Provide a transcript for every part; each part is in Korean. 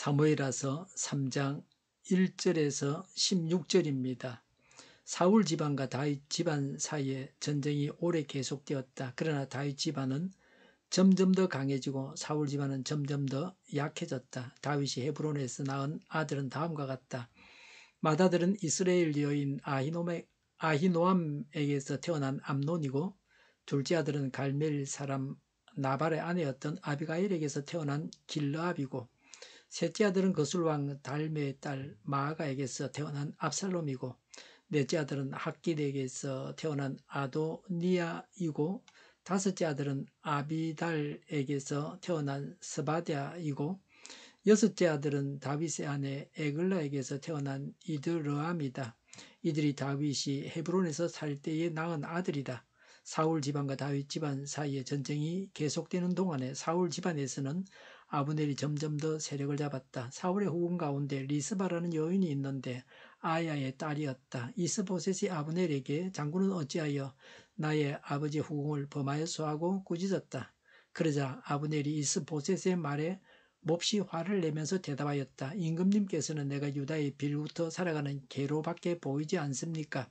사무엘하서 3장 1절에서 16절입니다. 사울 집안과 다윗 집안 사이에 전쟁이 오래 계속되었다. 그러나 다윗 집안은 점점 더 강해지고 사울 집안은 점점 더 약해졌다. 다윗이 헤브론에서 낳은 아들은 다음과 같다. 맏아들은 이스라엘 여인 아히노암에게서 태어난 암논이고, 둘째 아들은 갈멜 사람 나발의 아내였던 아비가일에게서 태어난 길르압이고, 셋째 아들은 거술왕 달메의 딸 마아가에게서 태어난 압살롬이고, 넷째 아들은 학깃에게서 태어난 아도니아이고, 다섯째 아들은 아비달에게서 태어난 스바디아이고, 여섯째 아들은 다윗의 아내 에글라에게서 태어난 이드르암이다. 이들이 다윗이 헤브론에서 살 때에 낳은 아들이다. 사울 집안과 다윗 집안 사이에 전쟁이 계속되는 동안에 사울 집안에서는 아브넬이 점점 더 세력을 잡았다. 사울의 후궁 가운데 리스바라는 여인이 있는데 아야의 딸이었다. 이스보셋이 아브넬에게 장군은 어찌하여 나의 아버지 후궁을 범하였소 하고 꾸짖었다. 그러자 아브넬이 이스보셋의 말에 몹시 화를 내면서 대답하였다. 임금님께서는 내가 유다의 빌부터 살아가는 개로밖에 보이지 않습니까?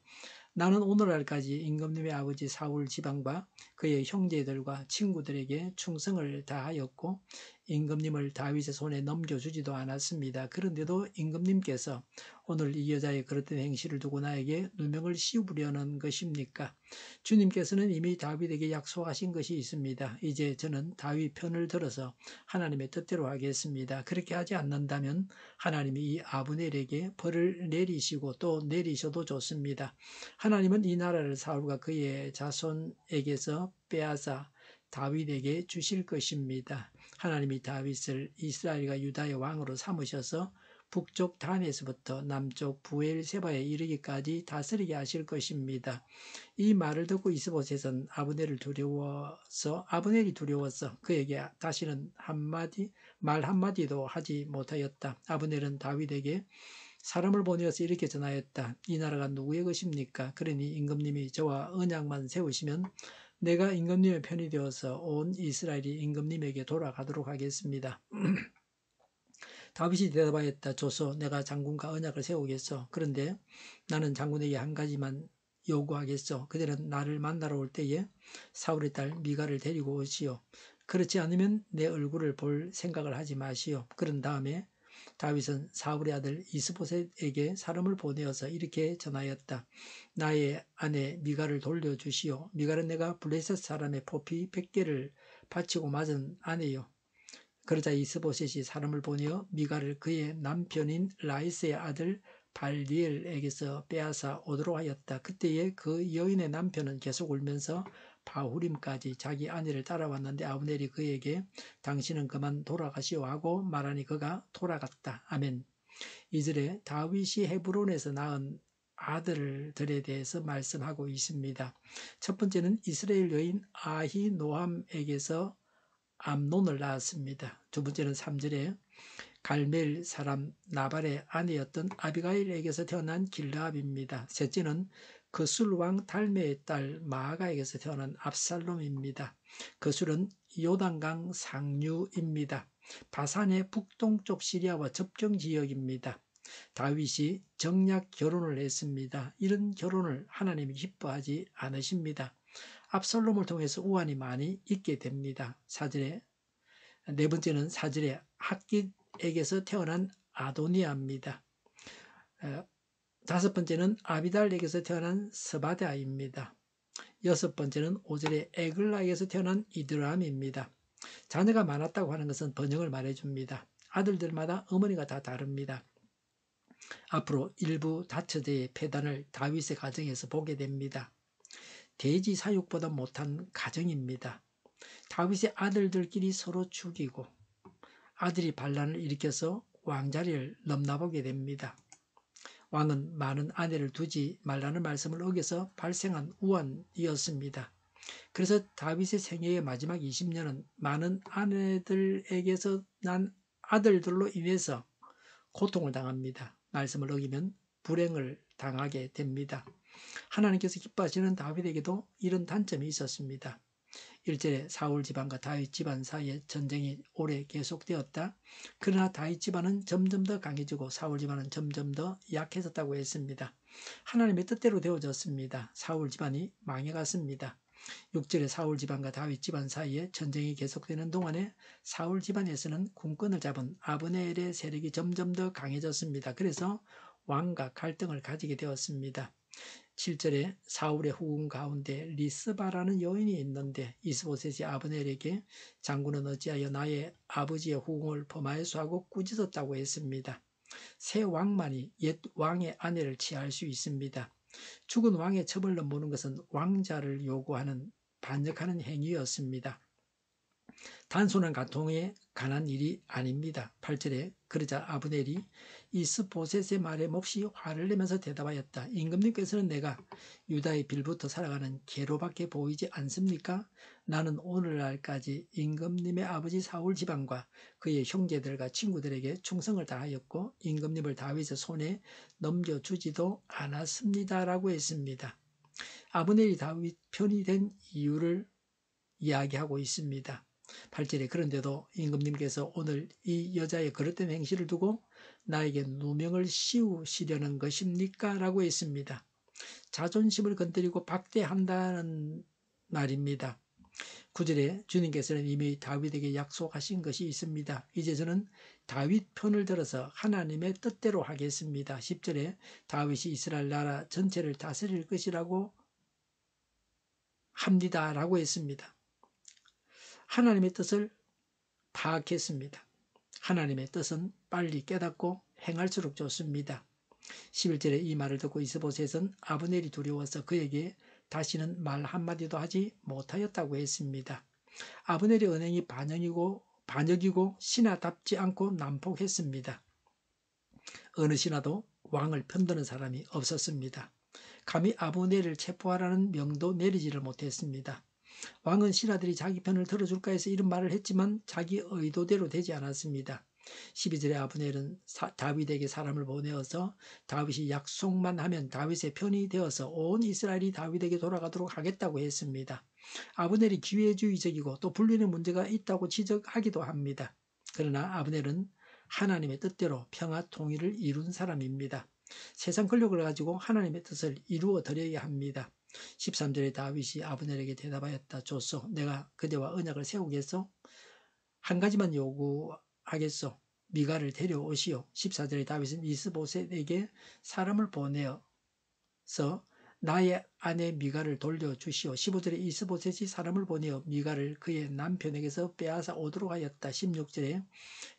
나는 오늘날까지 임금님의 아버지 사울 집안과 그의 형제들과 친구들에게 충성을 다하였고 임금님을 다윗의 손에 넘겨주지도 않았습니다. 그런데도 임금님께서 오늘 이 여자의 그릇된 행실을 두고 나에게 누명을 씌우려는 것입니까? 주님께서는 이미 다윗에게 약속하신 것이 있습니다. 이제 저는 다윗 편을 들어서 하나님의 뜻대로 하겠습니다. 그렇게 하지 않는다면 하나님이 이 아브넬에게 벌을 내리시고 또 내리셔도 좋습니다. 하나님은 이 나라를 사울과 그의 자손에게서 빼앗아 다윗에게 주실 것입니다. 하나님이 다윗을 이스라엘과 유다의 왕으로 삼으셔서 북쪽 단에서부터 남쪽 부엘세바에 이르기까지 다스리게 하실 것입니다. 이 말을 듣고 이스보셋은 아브넬이 두려워서 그에게 다시는 말 한마디도 하지 못하였다. 아브넬은 다윗에게 사람을 보내어서 이렇게 전하였다. 이 나라가 누구의 것입니까? 그러니 임금님이 저와 언약만 세우시면 내가 임금님의 편이 되어서 온 이스라엘이 임금님에게 돌아가도록 하겠습니다. 다윗이 대답하였다. 좋소, 내가 장군과 언약을 세우겠소. 그런데 나는 장군에게 한 가지만 요구하겠소. 그대는 나를 만나러 올 때에 사울의 딸 미가를 데리고 오시오. 그렇지 않으면 내 얼굴을 볼 생각을 하지 마시오. 그런 다음에 다윗은 사울의 아들 이스보셋에게 사람을 보내어서 이렇게 전하였다. 나의 아내 미가를 돌려주시오. 미가는 내가 블레셋 사람의 포피 100개를 바치고 맞은 아내요. 그러자 이스보셋이 사람을 보내어 미가를 그의 남편인 라이스의 아들 발리엘에게서 빼앗아 오도록 하였다. 그때에 그 여인의 남편은 계속 울면서 바후림까지 자기 아내를 따라왔는데 아브넬이 그에게 당신은 그만 돌아가시오 하고 말하니 그가 돌아갔다. 아멘. 2절에 다윗이 헤브론에서 낳은 아들들에 대해서 말씀하고 있습니다. 첫 번째는 이스라엘 여인 아히노함에게서 암논을 낳았습니다. 두 번째는 3절에 갈멜 사람 나발의 아내였던 아비가일에게서 태어난 길르압입니다. 셋째는 거술왕 달메의 딸 마아가에게서 태어난 압살롬입니다. 거술은 요단강 상류입니다. 바산의 북동쪽 시리아와 접경 지역입니다. 다윗이 정략 결혼을 했습니다. 이런 결혼을 하나님이 기뻐하지 않으십니다. 압살롬을 통해서 우환이 많이 있게 됩니다. 네 번째는 4절에 학깃에게서 태어난 아도니아입니다. 다섯 번째는 아비달에게서 태어난 스바다입니다. 여섯 번째는 5절에 에글라에게서 태어난 이드람입니다. 자녀가 많았다고 하는 것은 번영을 말해줍니다. 아들들마다 어머니가 다 다릅니다. 앞으로 일부 다처제의 폐단을 다윗의 가정에서 보게 됩니다. 돼지 사육보다 못한 가정입니다. 다윗의 아들들끼리 서로 죽이고 아들이 반란을 일으켜서 왕자리를 넘나보게 됩니다. 왕은 많은 아내를 두지 말라는 말씀을 어겨서 발생한 우환이었습니다. 그래서 다윗의 생애의 마지막 20년은 많은 아내들에게서 난 아들들로 인해서 고통을 당합니다. 말씀을 어기면 불행을 당하게 됩니다. 하나님께서 기뻐하시는 다윗에게도 이런 단점이 있었습니다. 1절에 사울 집안과 다윗 집안 사이에 전쟁이 오래 계속되었다. 그러나 다윗 집안은 점점 더 강해지고 사울 집안은 점점 더 약해졌다고 했습니다. 하나님의 뜻대로 되어졌습니다. 사울 집안이 망해갔습니다. 6절에 사울 집안과 다윗 집안 사이에 전쟁이 계속되는 동안에 사울 집안에서는 군권을 잡은 아브네엘의 세력이 점점 더 강해졌습니다. 그래서 왕과 갈등을 가지게 되었습니다. 7절에 사울의 후궁 가운데 리스바라는 여인이 있는데 이스보셋이 아브넬에게 장군은 어찌하여 나의 아버지의 후궁을 범하여서 하고 꾸짖었다고 했습니다. 새 왕만이 옛 왕의 아내를 취할 수 있습니다. 죽은 왕의 처벌로 모는 것은 왕자를 요구하는 반역하는 행위였습니다. 단순한 가통에 관한 일이 아닙니다. 8절에 그러자 아브넬이 이스보셋의 말에 몹시 화를 내면서 대답하였다. 임금님께서는 내가 유다의 빌부터 살아가는 계로밖에 보이지 않습니까? 나는 오늘날까지 임금님의 아버지 사울 집안과 그의 형제들과 친구들에게 충성을 다하였고 임금님을 다윗의 손에 넘겨주지도 않았습니다. 라고 했습니다. 아브넬이 다윗 편이 된 이유를 이야기하고 있습니다. 8절에 그런데도 임금님께서 오늘 이 여자의 그릇된 행실을 두고 나에게 누명을 씌우시려는 것입니까? 라고 했습니다. 자존심을 건드리고 박대한다는 말입니다. 9절에 주님께서는 이미 다윗에게 약속하신 것이 있습니다. 이제 저는 다윗 편을 들어서 하나님의 뜻대로 하겠습니다. 10절에 다윗이 이스라엘 나라 전체를 다스릴 것이라고 합니다. 라고 했습니다. 하나님의 뜻을 파악했습니다. 하나님의 뜻은 빨리 깨닫고 행할수록 좋습니다. 11절에 이 말을 듣고 이스보셋은 아브넬이 두려워서 그에게 다시는 말 한마디도 하지 못하였다고 했습니다. 아브넬의 언행이 반역이고 신하답지 않고 난폭했습니다. 어느 신하도 왕을 편드는 사람이 없었습니다. 감히 아브넬을 체포하라는 명도 내리지를 못했습니다. 왕은 신하들이 자기 편을 들어줄까 해서 이런 말을 했지만 자기 의도대로 되지 않았습니다. 12절에 아브넬은 다윗에게 사람을 보내어서 다윗이 약속만 하면 다윗의 편이 되어서 온 이스라엘이 다윗에게 돌아가도록 하겠다고 했습니다. 아브넬이 기회주의적이고 또 분리의 문제가 있다고 지적하기도 합니다. 그러나 아브넬은 하나님의 뜻대로 평화 통일을 이룬 사람입니다. 세상 권력을 가지고 하나님의 뜻을 이루어 드려야 합니다. 13절에 다윗이 아브넬에게 대답하였다. 좋소. 내가 그대와 언약을 세우겠소. 한 가지만 요구하겠소. 미가를 데려오시오. 14절에 다윗은 이스보셋에게 사람을 보내어서 나의 아내 미가를 돌려주시오. 15절에 이스보셋이 사람을 보내어 미가를 그의 남편에게서 빼앗아 오도록 하였다. 16절에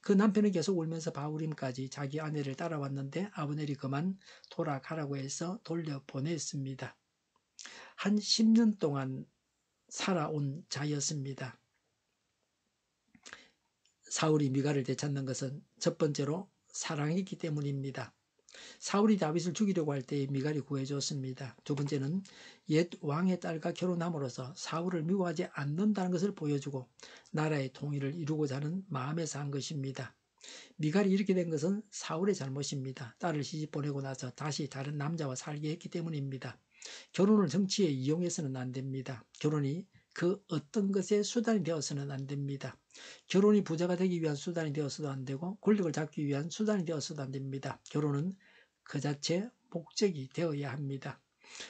그 남편은 계속 울면서 바후림까지 자기 아내를 따라왔는데 아브넬이 그만 돌아가라고 해서 돌려보냈습니다. 한 10년 동안 살아온 자였습니다. 사울이 미가를 되찾는 것은 첫 번째로 사랑이기 때문입니다. 사울이 다윗을 죽이려고 할 때에 미갈이 구해줬습니다. 두 번째는 옛 왕의 딸과 결혼함으로써 사울을 미워하지 않는다는 것을 보여주고 나라의 통일을 이루고자 하는 마음에서 한 것입니다. 미갈이 이렇게 된 것은 사울의 잘못입니다. 딸을 시집 보내고 나서 다시 다른 남자와 살게 했기 때문입니다. 결혼을 정치에 이용해서는 안 됩니다. 결혼이 그 어떤 것의 수단이 되어서는 안 됩니다. 결혼이 부자가 되기 위한 수단이 되어서도 안 되고 권력을 잡기 위한 수단이 되어서도 안 됩니다. 결혼은 그 자체 목적이 되어야 합니다.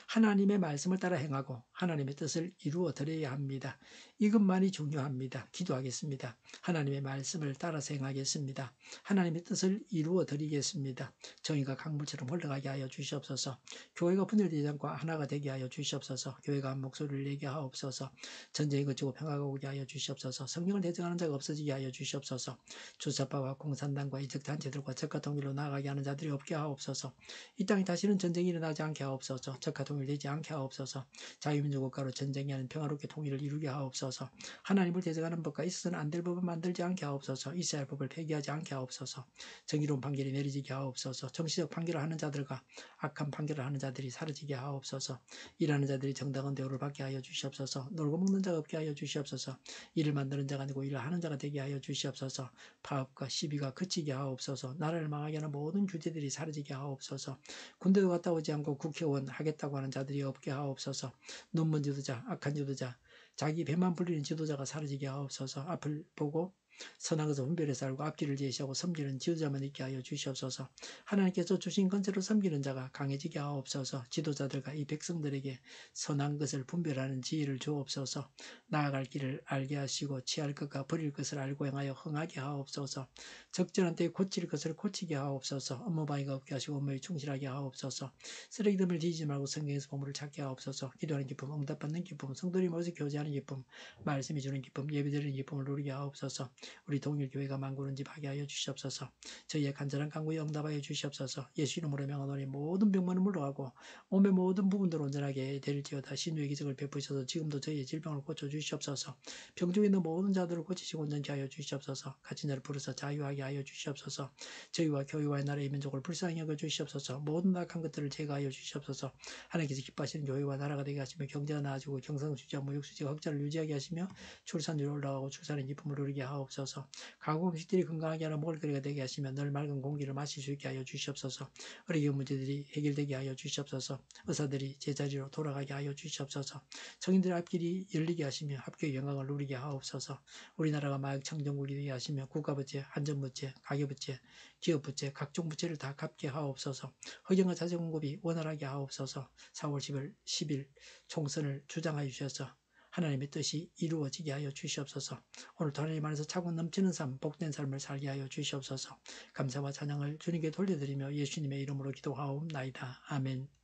하나님의 말씀을 따라 행하고 하나님의 뜻을 이루어 드려야 합니다. 이것만이 중요합니다. 기도하겠습니다. 하나님의 말씀을 따라서 행하겠습니다. 하나님의 뜻을 이루어 드리겠습니다. 정의가 강물처럼 흘러가게 하여 주시옵소서. 교회가 분열되지 않고 하나가 되게 하여 주시옵소서. 교회가 한 목소리를 내게 하옵소서. 전쟁이 그치고 평화가 오게 하여 주시옵소서. 성령을 대적하는 자가 없어지게 하여 주시옵소서. 주사파와 공산당과 이적단체들과 적과 통일로 나아가게 하는 자들이 없게 하옵소서. 이 땅에 다시는 전쟁이 일어나지 않게 하옵소서. 적과 통일되지 않게 하옵소서. 자유민주 국가로 전쟁이 아닌 평화롭게 통일을 이루게 하옵소서. 하나님을 대적하는 법과 있어서는 안 될 법을 만들지 않게 하옵소서. 있어야 할 법을 폐기하지 않게 하옵소서. 정의로운 판결이 내리지게 하옵소서. 정치적 판결을 하는 자들과 악한 판결을 하는 자들이 사라지게 하옵소서. 일하는 자들이 정당한 대우를 받게 하여 주시옵소서. 놀고 먹는 자가 없게 하여 주시옵소서. 일을 만드는 자가 아니고 일을 하는 자가 되게 하여 주시옵소서. 파업과 시비가 그치게 하옵소서. 나라를 망하게 하는 모든 규제들이 사라지게 하옵소서. 군대도 갔다 오지 않고 국회의원 하겠다고 하는 자들이 없게 하옵소서. 논문 지도자, 악한 지도자, 자기 배만 불리는 지도자가 사라지게 하옵소서. 앞을 보고 선한 것을 분별해서 알고 앞길을 제시하고 섬기는 지도자만 있게 하여 주시옵소서. 하나님께서 주신 건세로 섬기는 자가 강해지게 하옵소서. 지도자들과 이 백성들에게 선한 것을 분별하는 지혜를 주옵소서. 나아갈 길을 알게 하시고 취할 것과 버릴 것을 알고 행하여 흥하게 하옵소서. 적절한 때에 고칠 것을 고치게 하옵소서. 업무방해가 없게 하시고 업무에 충실하게 하옵소서. 쓰레기됨을 뒤지지 말고 성경에서 보물을 찾게 하옵소서. 기도하는 기쁨, 응답받는 기쁨, 성도님 모여서 교제하는 기쁨, 말씀이 주는 기쁨, 예배드리는 기쁨을 누리게 하옵소서. 우리 동일교회가 만구는 집 하게 하여 주시옵소서. 저희의 간절한 간구에 응답하여 주시옵소서. 예수 이름으로 명하노니 모든 병만은 물러가고 몸의 모든 부분들 온전하게 될지어다. 신유의 기적을 베푸셔서 지금도 저희의 질병을 고쳐 주시옵소서. 병중에 있는 모든 자들을 고치시고 온전케 하여 주시옵소서. 갇힌 자를 부르사 자유하게 하여 주시옵소서. 저희와 교회와의 나라의 민족을 불쌍히 여겨 주시옵소서. 모든 악한 것들을 제거하여 주시옵소서. 하나님께서 기뻐하시는 교회와 나라가 되게 하시며 경제가 나아지고 경상수지와 무역수지가 흑자를 유지하게 하시며 출산율이 올라가고 출산의 기쁨을 누리게 하옵소서. 가구 음식들이 건강하게 하는 먹을거리가 되게 하시며 늘 맑은 공기를 마실 수 있게 하여 주시옵소서. 어려운 문제들이 해결되게 하여 주시옵소서. 의사들이 제자리로 돌아가게 하여 주시옵소서. 성인들의 앞길이 열리게 하시며 합교의 영광을 누리게 하옵소서. 우리나라가 마약 청정국이 되게 하시며 국가부채, 안전부채, 가계부채, 기업부채, 각종 부채를 다 갚게 하옵소서. 허경과 자재 공급이 원활하게 하옵소서. 4월 10일 총선을 주장하여 주셔서 하나님의 뜻이 이루어지게 하여 주시옵소서. 오늘도 하나님 안에서 차고 넘치는 삶, 복된 삶을 살게 하여 주시옵소서. 감사와 찬양을 주님께 돌려드리며 예수님의 이름으로 기도하옵나이다. 아멘.